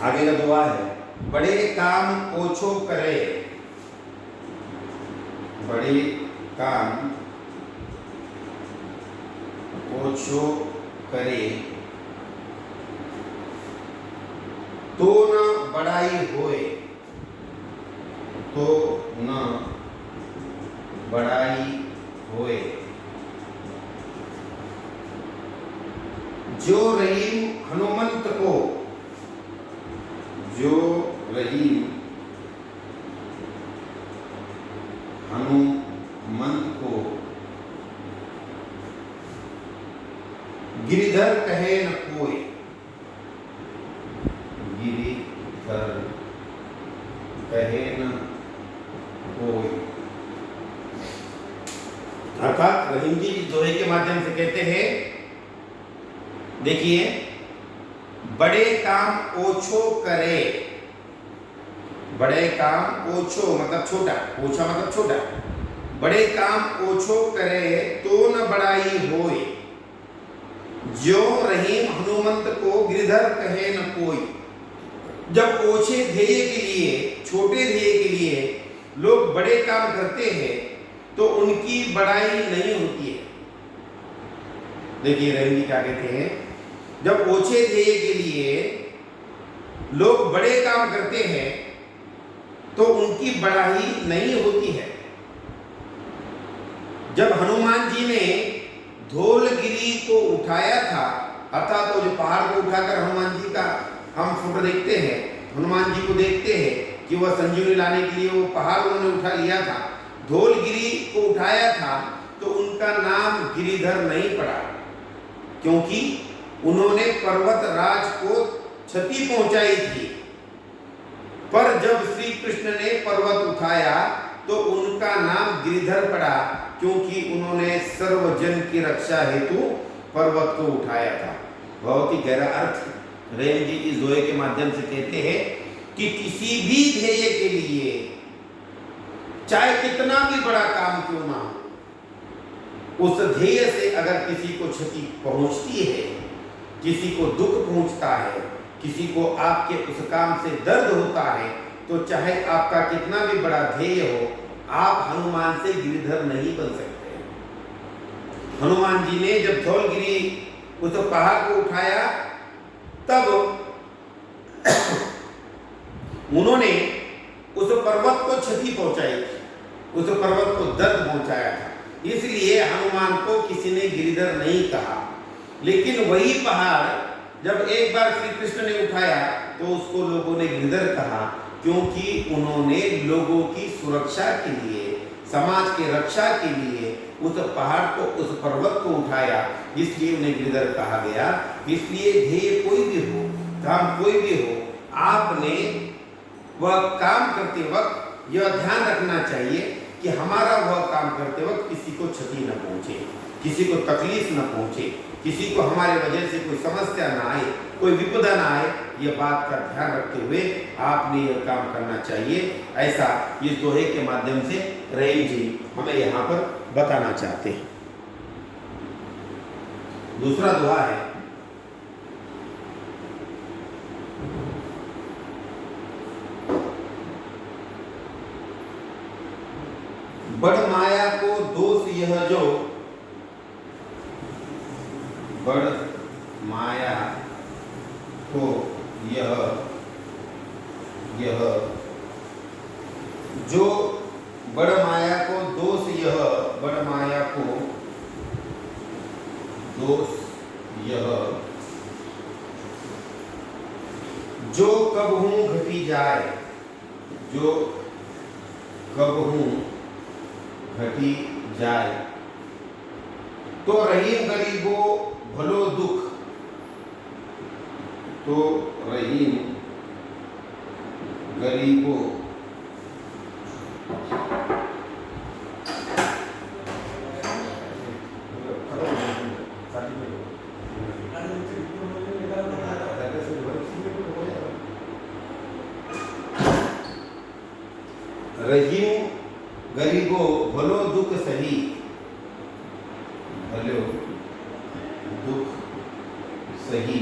आगे का दुआ है, बड़े काम ओछो करे, बड़े काम ओछो करे, तो न बड़ाई होए, तो न बड़ाई होए, जो रहीम हनुमंत को, जो रहीम हनुमंत को गिरिधर कहे न कोई, गिरिधर कहे न कोई। अर्थात रहीम जी इस दोहे के माध्यम से कहते हैं, देखिए, बड़े काम ओछो करे, बड़े काम ओछो मतलब छोटा, ओछा मतलब छोटा, बड़े काम ओछो करे तो न बड़ाई होए, जो रहीम हनुमंत को गिरधर कहे न कोई। जब ओछे ध्येय के लिए, छोटे ध्येय के लिए लोग बड़े काम करते हैं तो उनकी बड़ाई नहीं होती है। देखिए रहीम जी क्या कहते हैं, जब ओछे ध्येय के लिए लोग बड़े काम करते हैं तो उनकी बड़ाई नहीं होती है। जब हनुमान जी ने धौलगिरी को उठाया था, अर्थात तो जो पहाड़ को उठाकर हनुमान जी का हम फोटो देखते हैं, हनुमान जी को देखते हैं कि वह संजीवनी लाने के लिए वो पहाड़ उन्होंने उठा लिया था, धौलगिरी को उठाया था, तो उनका नाम गिरिधर नहीं पड़ा, क्योंकि उन्होंने पर्वत राज को क्षति पहुंचाई थी। पर जब श्री कृष्ण ने पर्वत उठाया तो उनका नाम गिरिधर पड़ा, क्योंकि उन्होंने सर्वजन की रक्षा हेतु पर्वत को उठाया था। बहुत ही गहरा अर्थ रहीम जी इस दोहे के माध्यम से कहते हैं कि किसी भी ध्येय के लिए चाहे कितना भी बड़ा काम क्यों ना हो, उस ध्येय से अगर किसी को क्षति पहुंचती है, किसी को दुख पहुंचता है, किसी को आपके उस काम से दर्द होता है, तो चाहे आपका कितना भी बड़ा ध्येय हो, आप हनुमान से गिरिधर नहीं बन सकते। हनुमान जी ने जब धौलगिरी उस पहाड़ को उठाया तब उन्होंने उस पर्वत को क्षति पहुंचाई थी, उस पर्वत को दर्द पहुंचाया था, इसलिए हनुमान को किसी ने गिरिधर नहीं कहा। लेकिन वही पहाड़ जब एक बार श्री कृष्ण ने उठाया तो उसको लोगों ने गिरधर कहा, क्योंकि उन्होंने लोगों की सुरक्षा के लिए, समाज की रक्षा के लिए उस पहाड़ को, उस पर्वत को उठाया, इसलिए उन्हें गिरधर कहा गया। इसलिए ध्येय कोई भी हो, काम कोई भी हो, आपने वह काम करते वक्त यह ध्यान रखना चाहिए कि हमारा वह काम करते वक्त किसी को क्षति न पहुंचे, किसी को तकलीफ न पहुंचे, किसी को हमारे वजह से कोई समस्या ना आए, कोई विपदा ना आए, यह बात का ध्यान रखते हुए आपने यह काम करना चाहिए। ऐसा इस दोहे के माध्यम से रहीम जी हमें यहाँ पर बताना चाहते हैं। दूसरा दोहा है, बड़ माया को दोष यह जो, बड़ माया को यह जो, बड़ माया को दोष यह, बड़ माया को दोष यह जो कबहू घटी जाए, जो कबहू घटी जाए, तो रहीम गरीबो भलो दुख, तो रहीम गरीबो रहीम गरीबो भलो दुख सही, भलो दुख सही,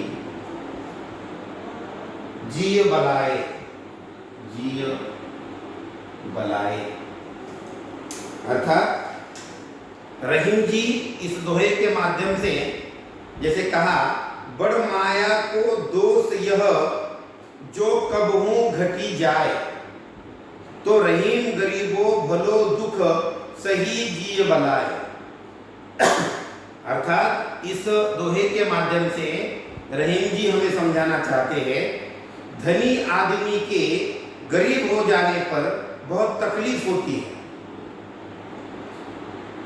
जिय बलाए, जिय बलाए। अर्थात रहीम जी इस दोहे के माध्यम से जैसे कहा, बड़ माया को दोष यह जो कबहू घटी जाए, तो रहीम गरीबो भलो दुख सही जिय बलाए। अर्थात इस दोहे के माध्यम से रहीम जी हमें समझाना चाहते हैं, धनी आदमी के गरीब हो जाने पर बहुत तकलीफ होती है।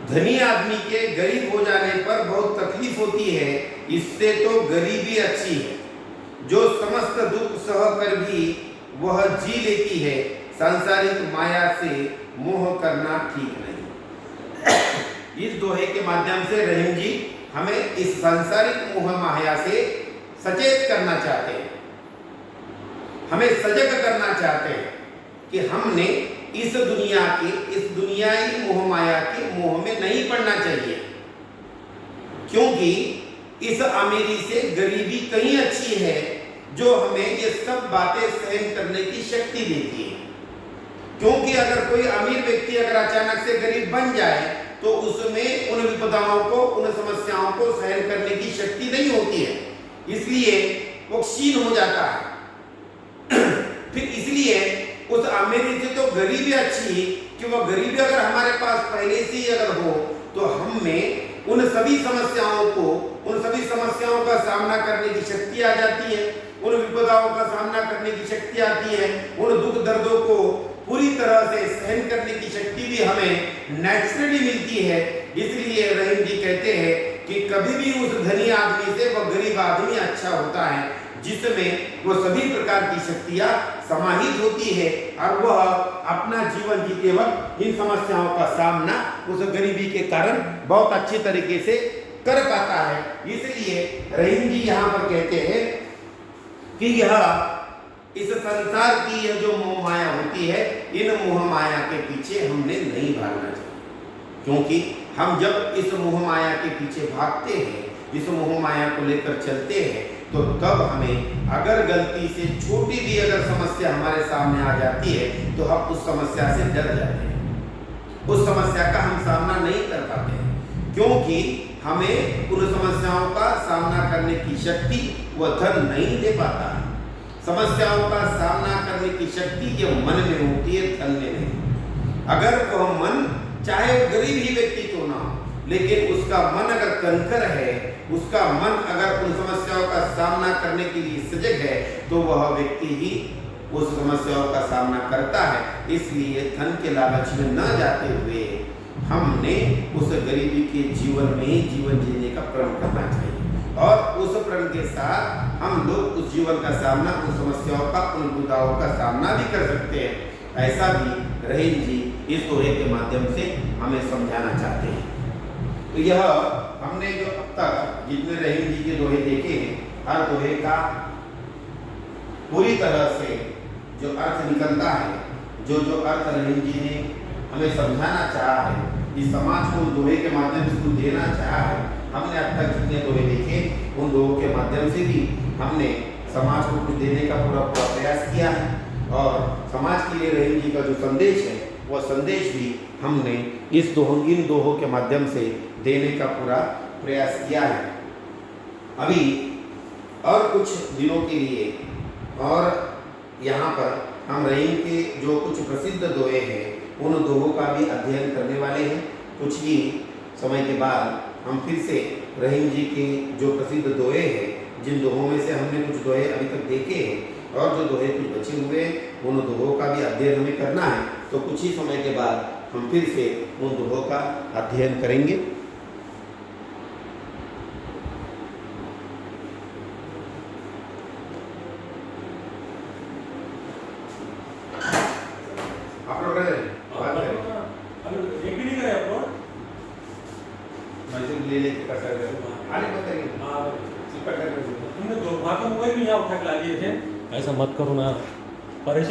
धनी आदमी के गरीब हो जाने पर बहुत तकलीफ होती है, इससे तो गरीबी अच्छी है। जो समस्त दुख सह कर भी वह जी लेती है, सांसारिक माया से मोह करना ठीक नहीं। इस दोहे के माध्यम से रहीम जी हमें इस सांसारिक मोह माया से सचेत करना चाहते हैं, हमें सजग करना चाहते हैं कि हमने इस दुनियाई मोह माया के मोह में नहीं पड़ना चाहिए, क्योंकि इस अमीरी से गरीबी कहीं अच्छी है, जो हमें ये सब बातें सहन करने की शक्ति देती है। क्योंकि अगर कोई अमीर व्यक्ति अगर अचानक से गरीब बन जाए, तो उसमें उन विपदाओं को, उन समस्याओं को सहन करने की शक्ति नहीं होती है, इसलिए वो क्षीण हो जाता है। फिर इसलिए उस अमीरी से तो गरीबी अच्छी कि वह गरीबी अगर हमारे पास पहले से ही अगर हो, तो हमें उन सभी समस्याओं का सामना करने की शक्ति आ जाती है, उन विपदाओं का सामना करने की शक्ति आती है, उन दुख दर्दों को पूरी तरह से सहन करने की शक्ति भी हमें नेचुरली मिलती है। इसलिए रहीम जी कहते हैं कि कभी भी उस धनी आदमी से वह गरीब आदमी अच्छा होता है, जिसमें वो सभी प्रकार की शक्तियां समाहित होती है और वह अपना जीवन जीते वक्त इन समस्याओं का सामना उस गरीबी के कारण बहुत अच्छे तरीके से कर पाता है। इसलिए रहीम जी यहाँ पर कहते हैं कि यह इस संसार की यह जो मोह माया होती है, इन मोह माया के पीछे हमने नहीं भागना चाहिए, क्योंकि हम जब इस मोह माया के पीछे भागते हैं, इस मोह माया को लेकर चलते हैं, तो तब हमें अगर गलती से छोटी भी अगर समस्या हमारे सामने आ जाती है, तो हम उस समस्या से डर जाते हैं, उस समस्या का हम सामना नहीं कर पाते हैं, क्योंकि हमें उन समस्याओं का सामना करने की शक्ति वह धन नहीं दे पाता है। समस्याओं का सामना करने की शक्ति ये मन में होती है, धन में नहीं। अगर वह मन चाहे गरीब ही व्यक्ति क्यों ना हो, लेकिन उसका मन अगर कंकर है, उसका मन अगर उन समस्याओं का सामना करने के लिए सजग है, तो वह व्यक्ति ही उस समस्याओं का सामना करता है। इसलिए धन के लालच में न जाते हुए हमने उस गरीबी के जीवन में ही जीवन जीने का प्रण करना चाहिए, और उस प्रण के साथ हम लोग उस जीवन का सामना, उन समस्याओं का, उन विपदाओं का सामना भी कर सकते हैं। ऐसा भी रहीम जी इस दोहे के माध्यम से हमें समझाना चाहते हैं। तो यह हमने जो अब तक जितने रहीम जी के दोहे देखे हैं, हर दोहे का पूरी तरह से जो अर्थ निकलता है, जो अर्थ रहीम जी ने हमें समझाना चाहा है, इस समाज को दोहे के माध्यम से कुछ देना चाहा है, हमने अब तक जितने दोहे देखे, उन दोहों के माध्यम से भी हमने समाज को कुछ देने का पूरा प्रयास किया है, और समाज के लिए रहीम जी का जो संदेश है, वह संदेश भी हमने इन दोहों के माध्यम से देने का पूरा प्रयास किया है। अभी और कुछ दिनों के लिए और यहाँ पर हम रहीम के जो कुछ प्रसिद्ध दोहे हैं, उन दोहों का भी अध्ययन करने वाले हैं। कुछ ही समय के बाद हम फिर से रहीम जी के जो प्रसिद्ध दोहे हैं, जिन दोहों में से हमने कुछ दोहे अभी तक देखे हैं और जो दोहे कुछ बचे हुए हैं, उन दोहों का भी अध्ययन हमें करना है। तो कुछ ही समय के बाद हम फिर से उन दोहों का अध्ययन करेंगे। ऐसा मत करो ना, परेशान